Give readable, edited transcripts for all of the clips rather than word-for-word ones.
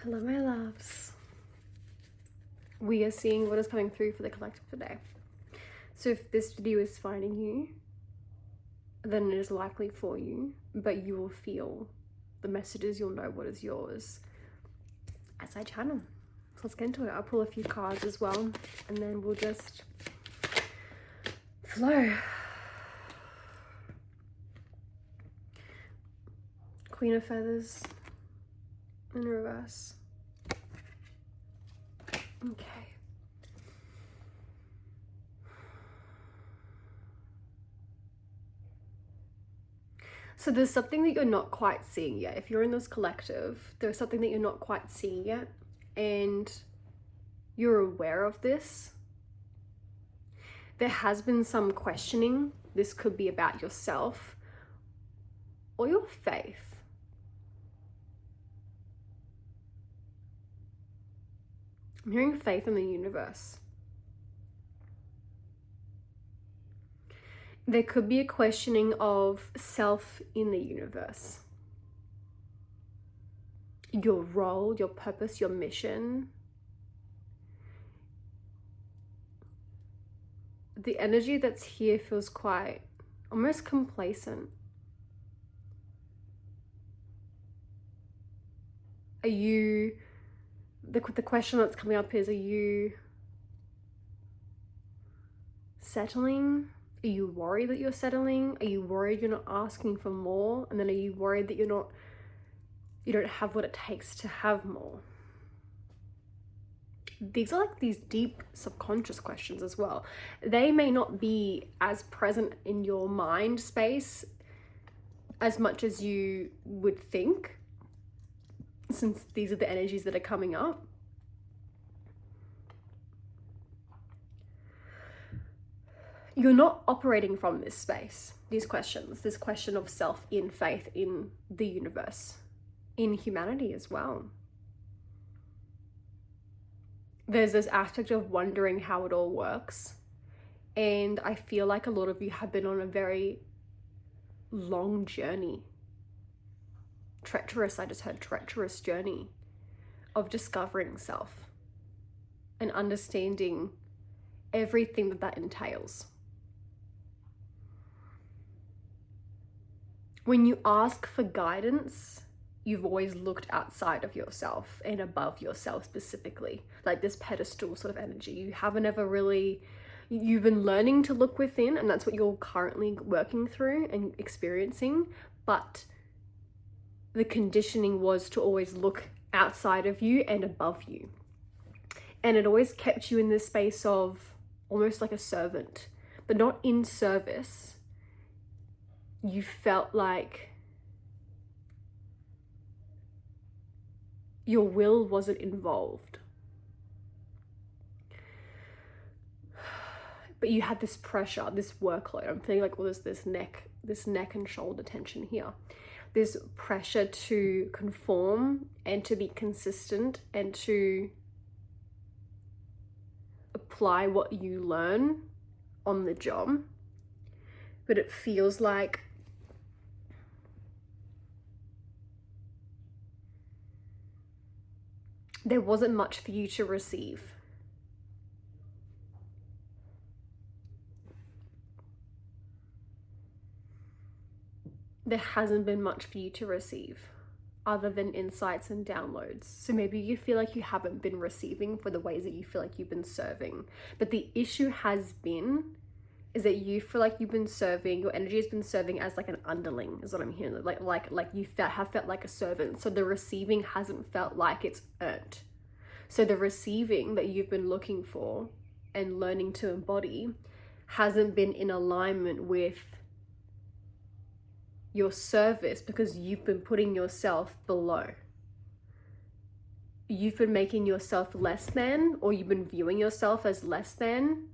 Hello, my loves. We are seeing what is coming through for the collective today. So if this video is finding you, then it is likely for you, but you will feel the messages, you'll know what is yours as I channel. So let's get into it. I'll pull a few cards as well, and then we'll just flow. Queen of Feathers in reverse. Okay. So there's something that you're not quite seeing yet. If you're in this collective, there's something that you're not quite seeing yet, and you're aware of this. There has been some questioning. This could be about yourself or your faith. I'm hearing faith in the universe. There could be a questioning of self in the universe. Your role, your purpose, your mission. The energy that's here feels quite almost complacent. Are you, the question that's coming up is, are you settling? Are you worried that you're settling? Are you worried you're not asking for more? And then are you worried that you don't have what it takes to have more? These are like these deep subconscious questions as well. They may not be as present in your mind space as much as you would think, since these are the energies that are coming up. You're not operating from this space, these questions, this question of self in faith in the universe, in humanity as well. There's this aspect of wondering how it all works. And I feel like a lot of you have been on a very long journey. Treacherous, I just heard treacherous journey of discovering self and understanding everything that entails. When you ask for guidance, you've always looked outside of yourself and above yourself specifically, like this pedestal sort of energy. You haven't ever really, you've been learning to look within, and that's what you're currently working through and experiencing, but the conditioning was to always look outside of you and above you. And it always kept you in this space of almost like a servant, but not in service. You felt like your will wasn't involved. But you had this pressure, this workload. I'm feeling like, well, there's this neck and shoulder tension here. This pressure to conform and to be consistent and to apply what you learn on the job. But it feels like there wasn't much for you to receive. There hasn't been much for you to receive other than insights and downloads. So maybe you feel like you haven't been receiving for the ways that you feel like you've been serving. But the issue has been is that you feel like you've been serving, your energy has been serving as like an underling, is what I'm hearing. Like you have felt like a servant. So the receiving hasn't felt like it's earned. So the receiving that you've been looking for and learning to embody hasn't been in alignment with your service, because you've been putting yourself below. You've been making yourself less than, or you've been viewing yourself as less than,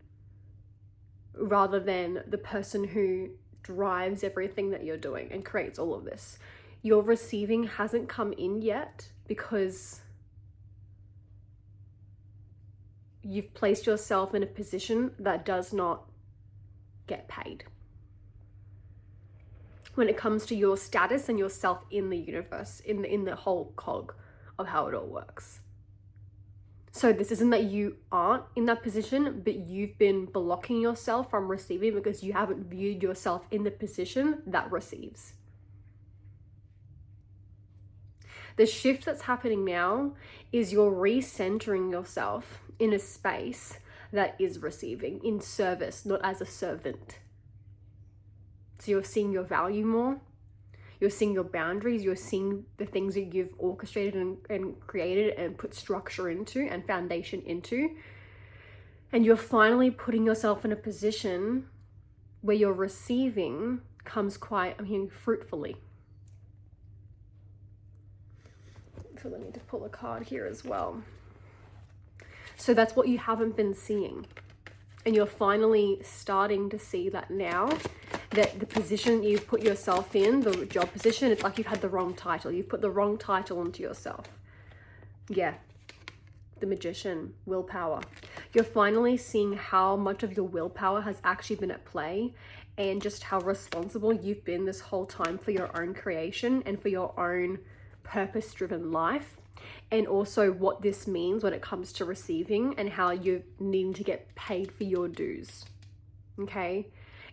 rather than the person who drives everything that you're doing and creates all of this. Your receiving hasn't come in yet because you've placed yourself in a position that does not get paid when it comes to your status and yourself in the universe, in the whole cog of how it all works. So this isn't that you aren't in that position, but you've been blocking yourself from receiving because you haven't viewed yourself in the position that receives. The shift that's happening now is you're recentering yourself in a space that is receiving, in service, not as a servant. So you're seeing your value more. You're seeing your boundaries. You're seeing the things that you've orchestrated and created and put structure into and foundation into. And you're finally putting yourself in a position where your receiving comes quite, I'm hearing, fruitfully. So I need to pull a card here as well. So that's what you haven't been seeing. And you're finally starting to see that now, that the position you put yourself in, the job position, it's like you've had the wrong title. You've put the wrong title onto yourself. Yeah. The Magician, willpower. You're finally seeing how much of your willpower has actually been at play and just how responsible you've been this whole time for your own creation and for your own purpose-driven life. And also what this means when it comes to receiving and how you're needing to get paid for your dues. Okay?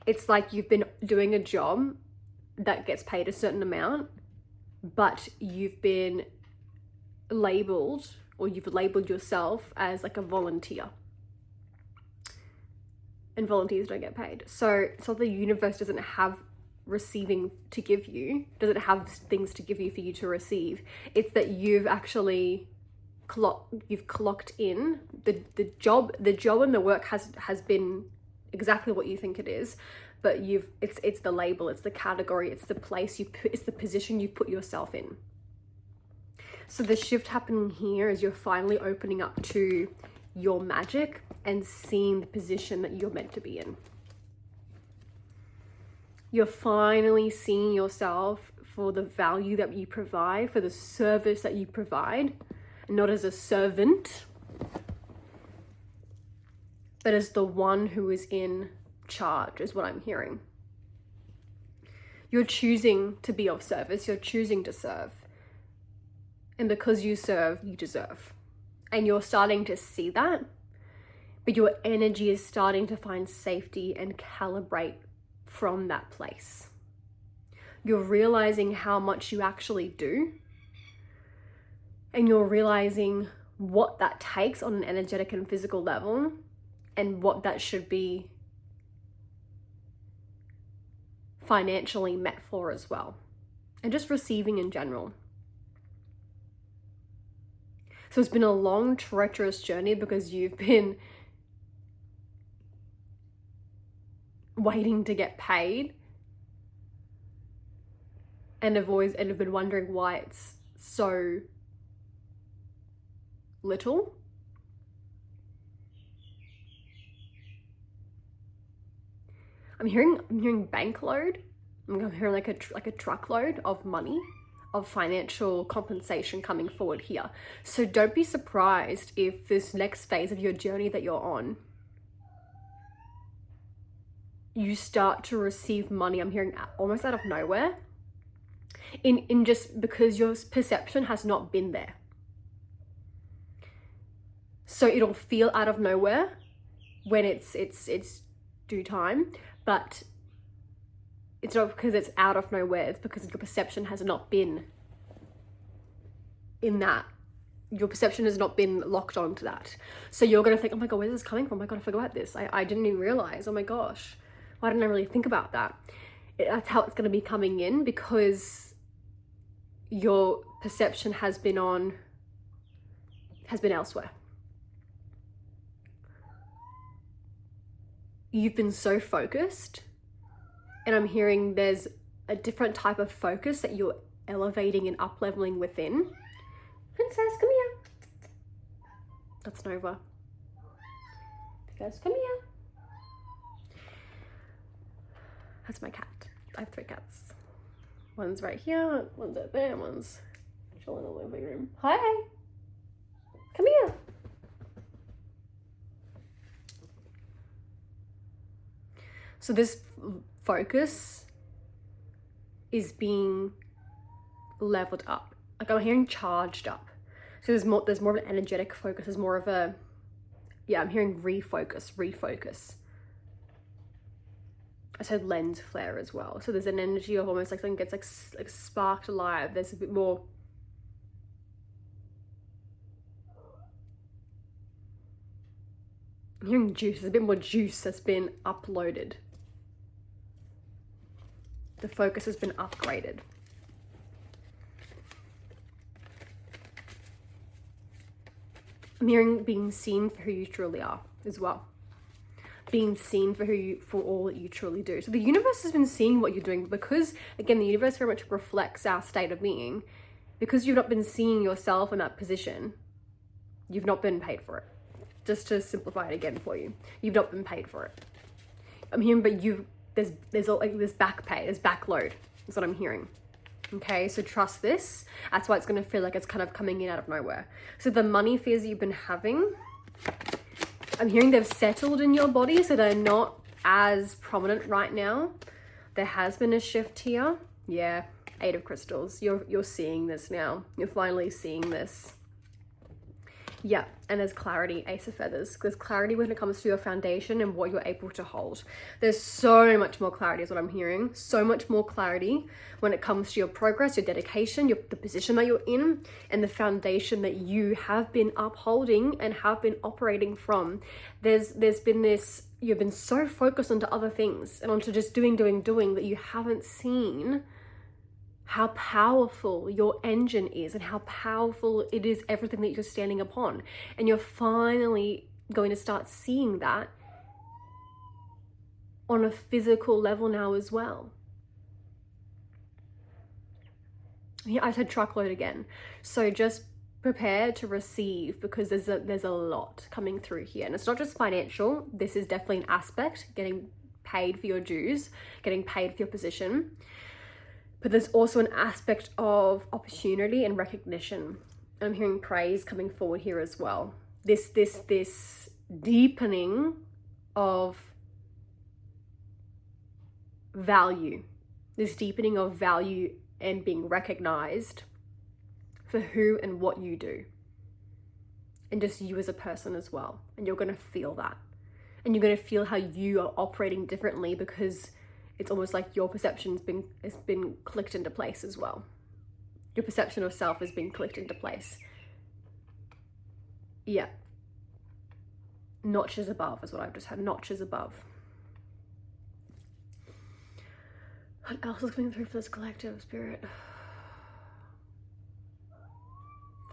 It's like you've been doing a job that gets paid a certain amount, but you've been labeled, or you've labeled yourself as like a volunteer. And volunteers don't get paid. So it's not the universe doesn't have receiving to give you, doesn't have things to give you for you to receive. It's that you've actually clocked in the job and the work has been exactly what you think it is, but it's the label, it's the category, it's the place it's the position you put yourself in. So the shift happening here is you're finally opening up to your magic and seeing the position that you're meant to be in. You're finally seeing yourself for the value that you provide, for the service that you provide, not as a servant, but as the one who is in charge, is what I'm hearing. You're choosing to be of service, you're choosing to serve. And because you serve, you deserve. And you're starting to see that, but your energy is starting to find safety and calibrate from that place. You're realizing how much you actually do, and you're realizing what that takes on an energetic and physical level, and what that should be financially met for as well, and just receiving in general. So it's been a long, treacherous journey because you've been waiting to get paid and have been wondering why it's so little. I'm hearing bank load. I'm hearing like a truckload of money, of financial compensation coming forward here. So don't be surprised if this next phase of your journey that you're on, you start to receive money, I'm hearing almost out of nowhere, in just because your perception has not been there. So it'll feel out of nowhere when it's due time, but it's not because it's out of nowhere, it's because your perception has not been in that. Your perception has not been locked onto that. So you're going to think, oh my God, where's this coming from? Oh my God, I forgot about this. I didn't even realize. Oh my gosh, why didn't I really think about that? That's how it's going to be coming in, because your perception has been elsewhere. You've been so focused, and I'm hearing there's a different type of focus that you're elevating and up-leveling within. Princess, come here. That's Nova. Guys, come here. That's my cat. I have 3 cats. One's right here, one's out there, and one's chilling in the living room. Hi. Come here. So this focus is being leveled up. Like I'm hearing charged up. So there's more of an energetic focus. There's more of a, yeah, I'm hearing refocus. I said lens flare as well. So there's an energy of almost like something gets like sparked alive. There's a bit more, I'm hearing juice. There's a bit more juice that's been uploaded. The focus has been upgraded. I'm hearing being seen for who you truly are as well. Being seen for for all that you truly do. So the universe has been seeing what you're doing, because again, the universe very much reflects our state of being. Because you've not been seeing yourself in that position, you've not been paid for it. Just to simplify it again for you, you've not been paid for it. I'm hearing, but there's like this back pay, there's backload. That's what I'm hearing. Okay, so trust this. That's why it's going to feel like it's kind of coming in out of nowhere. So the money fears you've been having, I'm hearing they've settled in your body, so they're not as prominent right now. There has been a shift here. Yeah, 8 of Crystals. You're seeing this now. You're finally seeing this. Yeah, and there's clarity, Ace of Feathers. There's clarity when it comes to your foundation and what you're able to hold. There's so much more clarity is what I'm hearing. So much more clarity when it comes to your progress, your dedication, the position that you're in, and the foundation that you have been upholding and have been operating from. There's been this, you've been so focused onto other things and onto just doing that you haven't seen how powerful your engine is and how powerful it is, everything that you're standing upon. And you're finally going to start seeing that on a physical level now as well. Yeah, I said truckload again. So just prepare to receive, because there's a lot coming through here. And it's not just financial. This is definitely an aspect, getting paid for your dues, getting paid for your position. But there's also an aspect of opportunity and recognition. I'm hearing praise coming forward here as well. This deepening of value. This deepening of value and being recognized for who and what you do. And just you as a person as well. And you're going to feel that. And you're going to feel how you are operating differently, because it's almost like your perception's has been clicked into place as well. Your perception of self has been clicked into place. Yeah. Notches above is what I've just had. Notches above. What else is coming through for this collective, Spirit?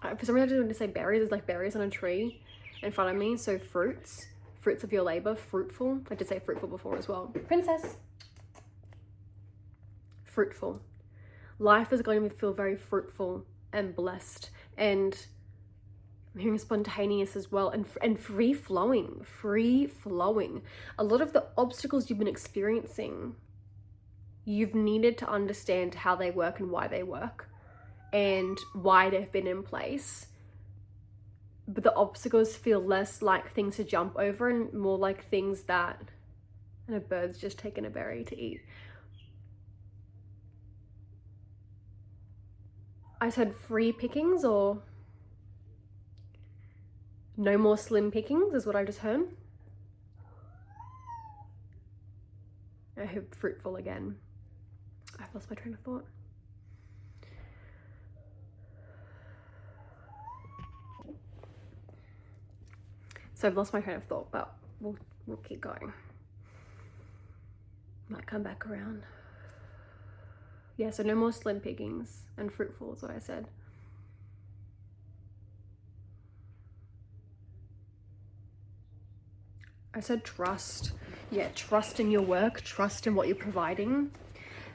For some reason, I just wanted to say berries. There's like berries on a tree in front of me. So fruits of your labor, fruitful. I did say fruitful before as well. Princess. Fruitful. Life is going to feel very fruitful and blessed, and I'm hearing spontaneous as well, and free flowing. A lot of the obstacles you've been experiencing, you've needed to understand how they work and why they work and why they've been in place. But the obstacles feel less like things to jump over and more like things that, and a bird's just taken a berry to eat. I said free pickings, or no more slim pickings is what I just heard. I heard fruitful again. I've lost my train of thought. So I've lost my train of thought, but we'll keep going. Might come back around. Yeah, so no more slim pickings, and fruitful is what I said. I said trust. Yeah, trust in your work, trust in what you're providing.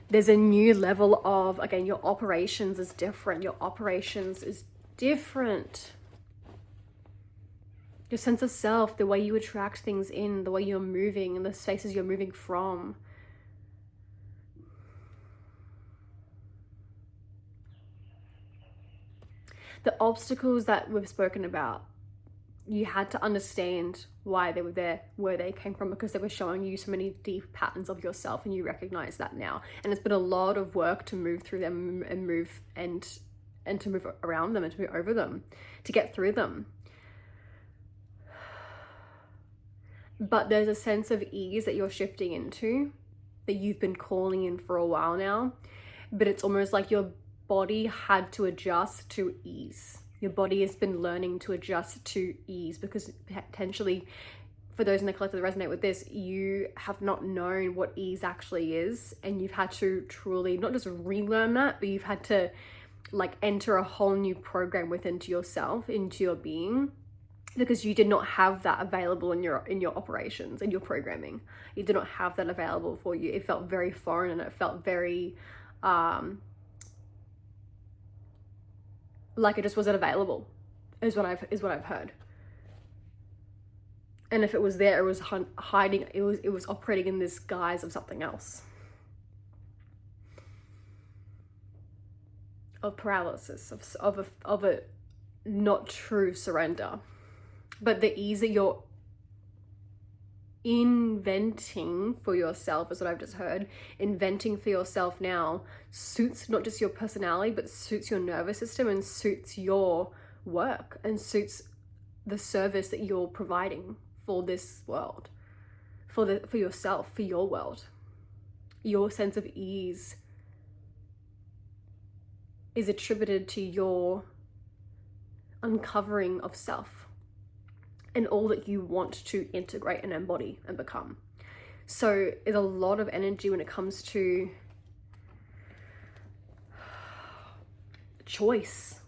There's a new level of, again, your operations is different. Your sense of self, the way you attract things in, the way you're moving, and the spaces you're moving from. The obstacles that we've spoken about, you had to understand why they were there, where they came from, because they were showing you so many deep patterns of yourself, and you recognize that now. And it's been a lot of work to move through them and move and and to move around them and to move over them, to get through them. But there's a sense of ease that you're shifting into that you've been calling in for a while now, but it's almost like your body had to adjust to ease. Your body has been learning to adjust to ease because potentially, for those in the collective that resonate with this, you have not known what ease actually is, and you've had to truly not just relearn that, but you've had to like enter a whole new program within to yourself, into your being, because you did not have that available in your operations and your programming. You did not have that available for you. It felt very foreign, and it felt very like it just wasn't available, is what I've heard. And if it was there, it was hiding. It was operating in this guise of something else, of paralysis, of a not true surrender. But the ease that you're inventing for yourself is what I've just heard. Inventing for yourself now suits not just your personality, but suits your nervous system and suits your work and suits the service that you're providing for this world, for yourself, for your world. Your sense of ease is attributed to your uncovering of self and all that you want to integrate and embody and become. So there's a lot of energy when it comes to choice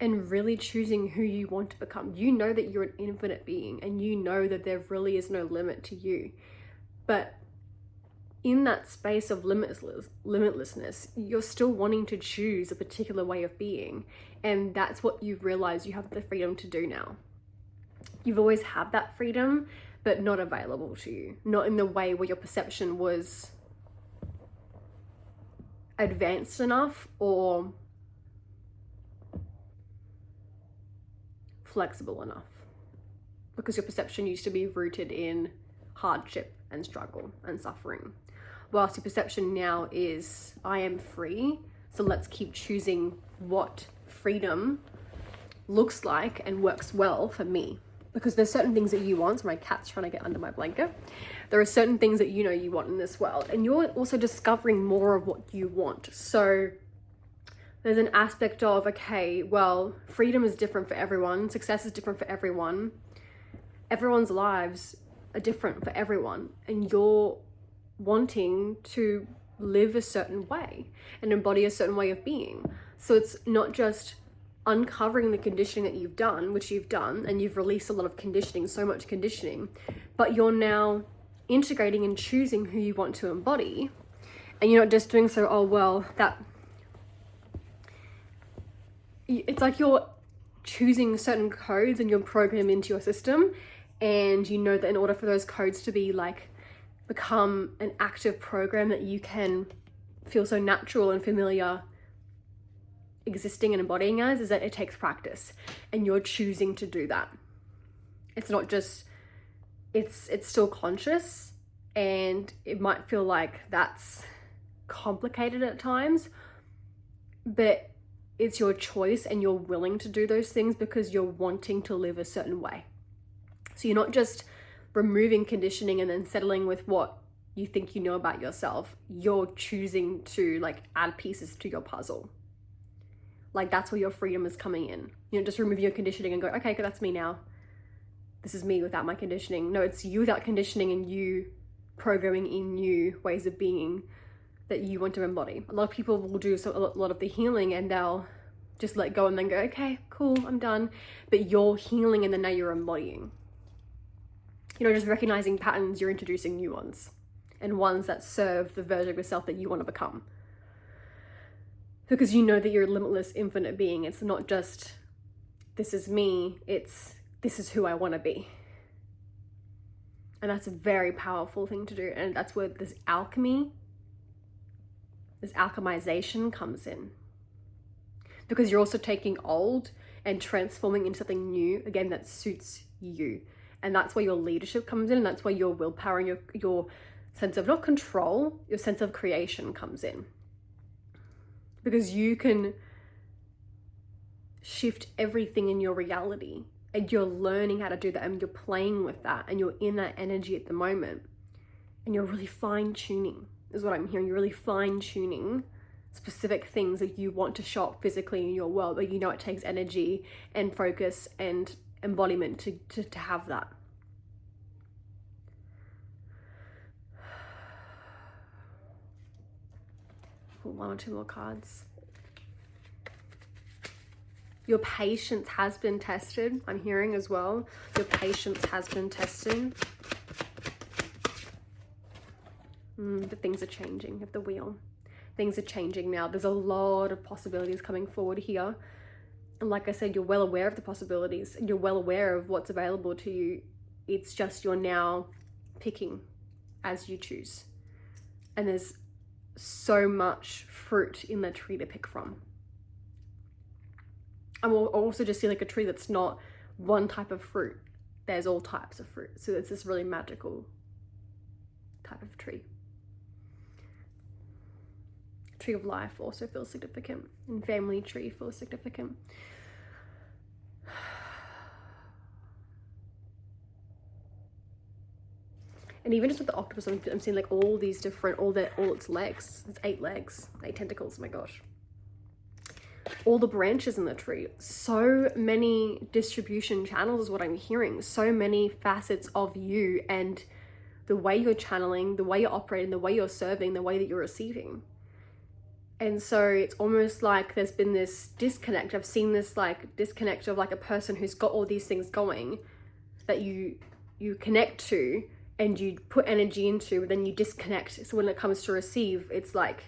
and really choosing who you want to become. You know that you're an infinite being, and you know that there really is no limit to you. But in that space of limitlessness, you're still wanting to choose a particular way of being. And that's what you realize you have the freedom to do now. You've always had that freedom, but not available to you. Not in the way where your perception was advanced enough or flexible enough. Because your perception used to be rooted in hardship and struggle and suffering. Whilst your perception now is, I am free, so let's keep choosing what freedom looks like and works well for me. Because there's certain things that you want. So my cat's trying to get under my blanket. There are certain things that you know you want in this world, and you're also discovering more of what you want. So there's an aspect of, okay, well, freedom is different for everyone. Success is different for everyone. Everyone's lives are different for everyone, and you're wanting to live a certain way and embody a certain way of being. So it's not just uncovering the conditioning that you've done, which you've done, and you've released a lot of conditioning, so much conditioning, but you're now integrating and choosing who you want to embody. And you're not just doing so, oh, well, it's like you're choosing certain codes and you're programming into your system, and you know that in order for those codes to be like become an active program that you can feel so natural and familiar existing and embodying as, is that it takes practice, and you're choosing to do that. It's not just, it's still conscious, and it might feel like that's complicated at times, but it's your choice, and you're willing to do those things because you're wanting to live a certain way. So you're not just removing conditioning and then settling with what you think you know about yourself. You're choosing to like add pieces to your puzzle. Like that's where your freedom is coming in. You know, just remove your conditioning and go, okay, that's me now. This is me without my conditioning. No, it's you without conditioning and you programming in new ways of being that you want to embody. A lot of people will do a lot of the healing, and they'll just let go and then go, okay, cool, I'm done. But you're healing, and then now you're embodying. You know, just recognizing patterns, you're introducing new ones, and ones that serve the version of yourself that you want to become. Because you know that you're a limitless, infinite being. It's not just, this is me, it's, this is who I want to be. And that's a very powerful thing to do. And that's where this alchemy, this alchemization comes in. Because you're also taking old and transforming into something new, again, that suits you. And that's where your leadership comes in, and that's where your willpower and your sense of not control, your sense of creation comes in. because you can shift everything in your reality, and you're learning how to do that, and you're playing with that, and you're in that energy at the moment, and you're really fine-tuning, is what I'm hearing. You're really fine-tuning specific things that you want to show up physically in your world, but you know it takes energy and focus and embodiment to have that. Pull 1 or 2 more cards. Your patience has been tested, I'm hearing as well. Your patience has been tested. But things are changing at the wheel. Things are changing now. There's a lot of possibilities coming forward here. And like I said, you're well aware of the possibilities. And you're well aware of what's available to you. It's just you're now picking as you choose. And there's so much fruit in the tree to pick from. I will also just see like a tree that's not one type of fruit. There's all types of fruit. So it's this really magical type of tree. Tree of life also feels significant. And family tree feels significant. And even just with the octopus, I'm seeing like all these different, all its legs. It's 8 legs, 8 tentacles, oh my gosh. All the branches in the tree, so many distribution channels is what I'm hearing, so many facets of you and the way you're channeling, the way you're operating, the way you're serving, the way that you're receiving. And so it's almost like there's been this disconnect. I've seen this like disconnect of like a person who's got all these things going that you connect to and you put energy into, but then you disconnect. So when it comes to receive, it's like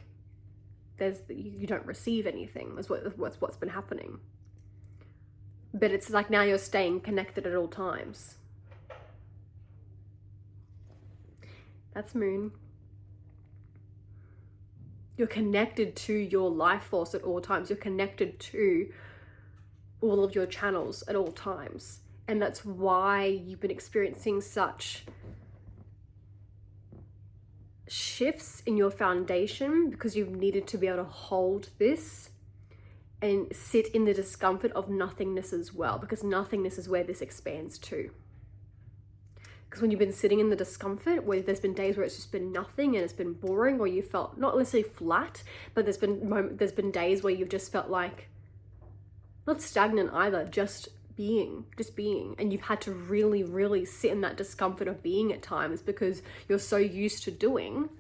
you don't receive anything. That's what's been happening. But it's like now you're staying connected at all times. That's Moon. You're connected to your life force at all times. You're connected to all of your channels at all times. And that's why you've been experiencing such shifts in your foundation, because you've needed to be able to hold this and sit in the discomfort of nothingness as well, because nothingness is where this expands to. Because when you've been sitting in the discomfort, where there's been days where it's just been nothing and it's been boring, or you felt not necessarily flat, but there's been days where you've just felt like not stagnant either, just being, and you've had to really, really sit in that discomfort of being at times because you're so used to doing.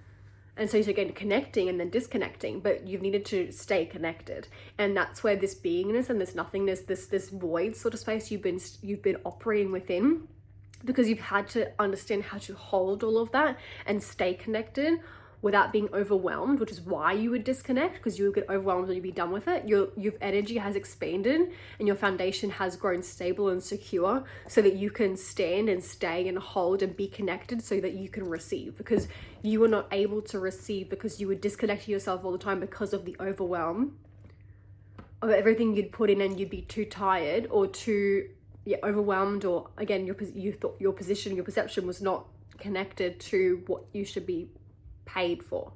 And so you're again connecting and then disconnecting, but you've needed to stay connected. And that's where this beingness and this nothingness, this void sort of space you've been operating within, because you've had to understand how to hold all of that and stay connected without being overwhelmed, which is why you would disconnect, because you would get overwhelmed when you'd be done with it. Your energy has expanded and your foundation has grown stable and secure so that you can stand and stay and hold and be connected so that you can receive, because you were not able to receive because you would disconnect yourself all the time because of the overwhelm of everything you'd put in, and you'd be too tired or too overwhelmed, or again, you thought your position, your perception was not connected to what you should be paid for.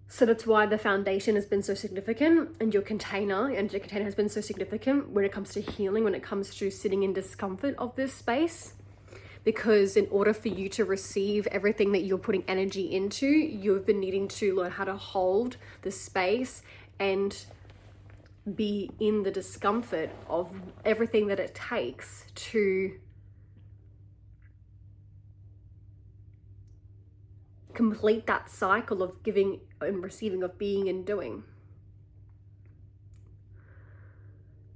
So that's why the foundation has been so significant, and your container has been so significant when it comes to healing, when it comes to sitting in discomfort of this space. Because in order for you to receive everything that you're putting energy into, you've been needing to learn how to hold the space and be in the discomfort of everything that it takes to complete that cycle of giving and receiving, of being and doing,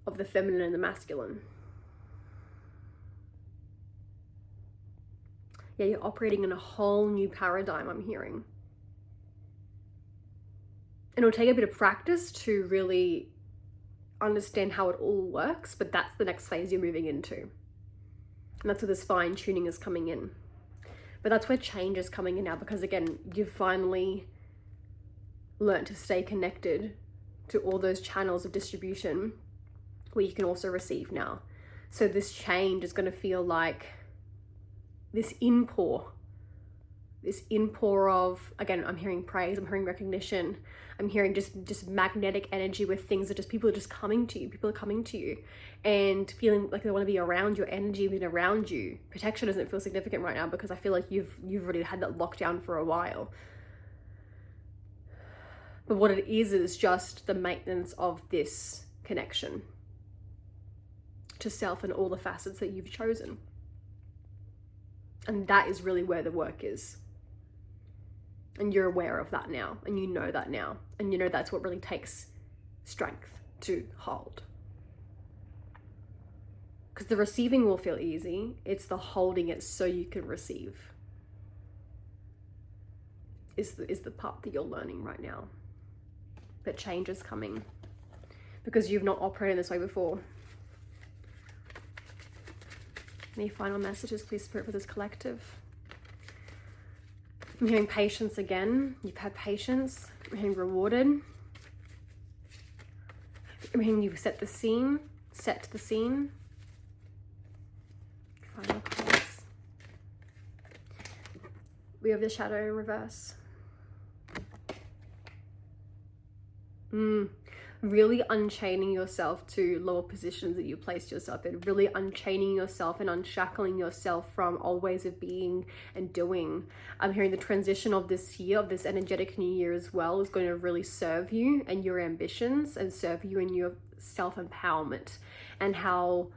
of the feminine and the masculine. Yeah, you're operating in a whole new paradigm, I'm hearing. And it'll take a bit of practice to really understand how it all works, but that's the next phase you're moving into. And that's where this fine tuning is coming in. But that's where change is coming in now, because again, you've finally learned to stay connected to all those channels of distribution where you can also receive now. So this change is going to feel like this inpour this inpour of, again, I'm hearing praise, I'm hearing recognition, I'm hearing just magnetic energy where things are just, people are just coming to you, people are coming to you and feeling like they want to be around your energy, being around you. Protection doesn't feel significant right now because I feel like you've already had that lockdown for a while. But what it is just the maintenance of this connection to self and all the facets that you've chosen. And that is really where the work is. And you're aware of that now, and you know that now, and you know that's what really takes strength to hold. Because the receiving will feel easy, it's the holding it so you can receive is the part that you're learning right now. But change is coming because you've not operated this way before. Any final messages, please, Spirit, for this collective? I'm hearing patience again. You've had patience. I'm hearing rewarded. I'm hearing you've set the scene. Set the scene. Final cards. We have the Shadow in reverse. Really unchaining yourself to lower positions that you placed yourself in, really unchaining yourself and unshackling yourself from old ways of being and doing. I'm hearing the transition of this year, of this energetic new year as well, is going to really serve you and your ambitions and serve you in your self-empowerment and how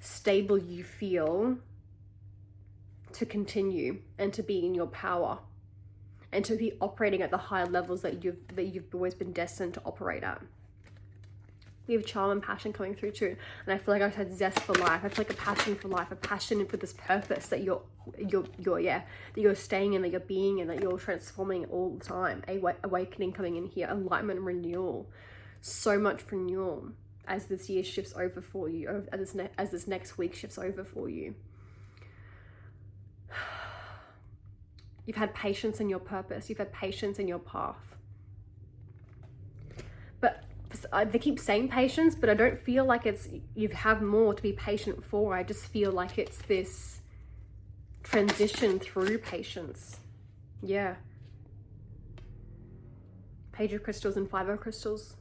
stable you feel to continue and to be in your power and to be operating at the higher levels that you've always been destined to operate at. We have charm and passion coming through too. And I feel like I've had zest for life. I feel like a passion for life, a passion for this purpose that you're staying in, that you're being in, that you're transforming all the time. Awakening coming in here, enlightenment, renewal. So much renewal as this year shifts over for you, as this next week shifts over for you. You've had patience in your purpose. You've had patience in your path. But they keep saying patience, but I don't feel like you have more to be patient for. I just feel like it's this transition through patience. Yeah. Page of Crystals and Five of Crystals.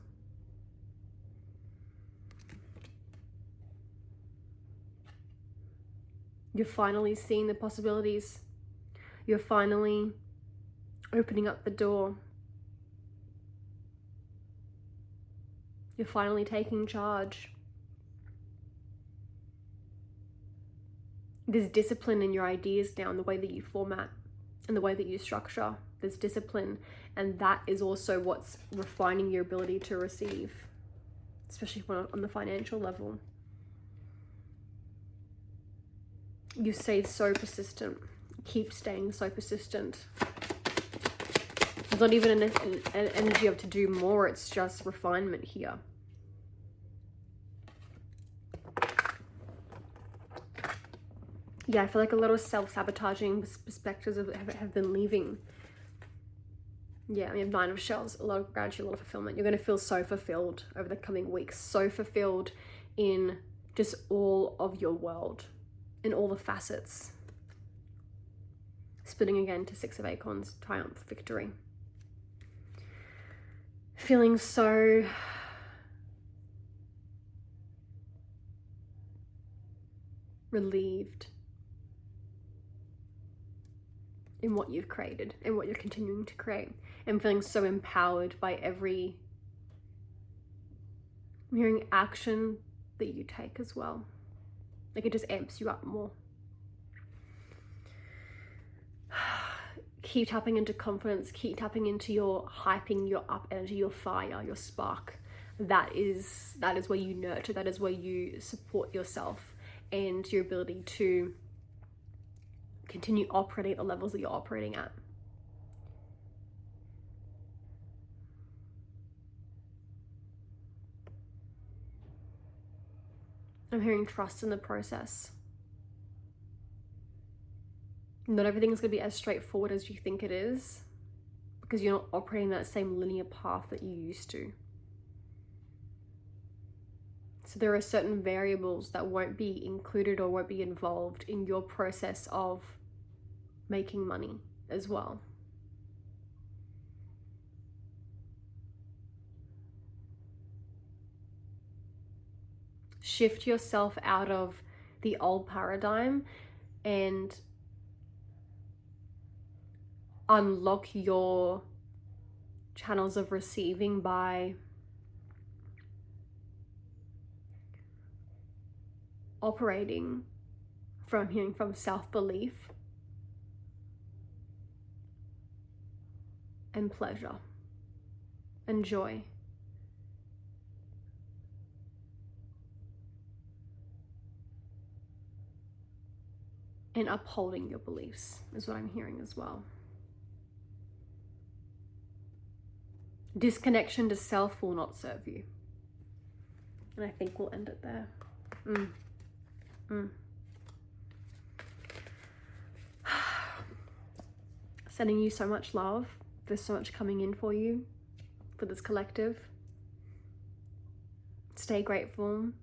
You're finally seeing the possibilities. You're finally opening up the door. You're finally taking charge. There's discipline in your ideas now, in the way that you format and the way that you structure. There's discipline, and that is also what's refining your ability to receive, especially on the financial level. You stay so persistent. Keep staying so persistent. There's not even an energy of to do more, it's just refinement here. Yeah, I feel like a lot of self-sabotaging perspectives have been leaving. Yeah, we have Nine of Shells, a lot of gratitude, a lot of fulfillment. You're going to feel so fulfilled over the coming weeks, so fulfilled in just all of your world, in all the facets. Splitting again to Six of Acorns, triumph, victory. Feeling so relieved in what you've created and what you're continuing to create, and feeling so empowered by every hearing action that you take as well. Like it just amps you up more. Keep tapping into confidence, keep tapping into your hyping, your up energy, your fire, your spark. That is where you nurture, that is where you support yourself and your ability to continue operating at the levels that you're operating at. I'm hearing trust in the process. Not everything is going to be as straightforward as you think it is, because you're not operating that same linear path that you used to. So there are certain variables that won't be included or won't be involved in your process of making money, as well. Shift yourself out of the old paradigm and unlock your channels of receiving by operating from self-belief and pleasure and joy. And upholding your beliefs is what I'm hearing as well. Disconnection to self will not serve you. And I think we'll end it there. Sending you so much love. There's so much coming in for you, for this collective. Stay grateful.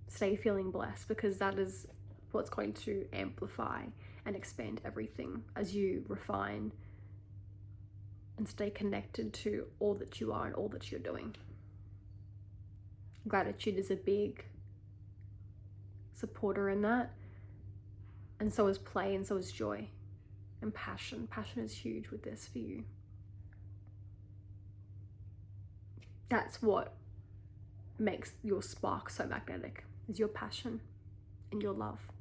Stay feeling blessed, because that is what's going to amplify and expand everything as you refine and stay connected to all that you are and all that you're doing. Gratitude is a big supporter in that, and so is play, and so is joy and passion. Passion is huge with this for you. That's what makes your spark so magnetic, is your passion and your love.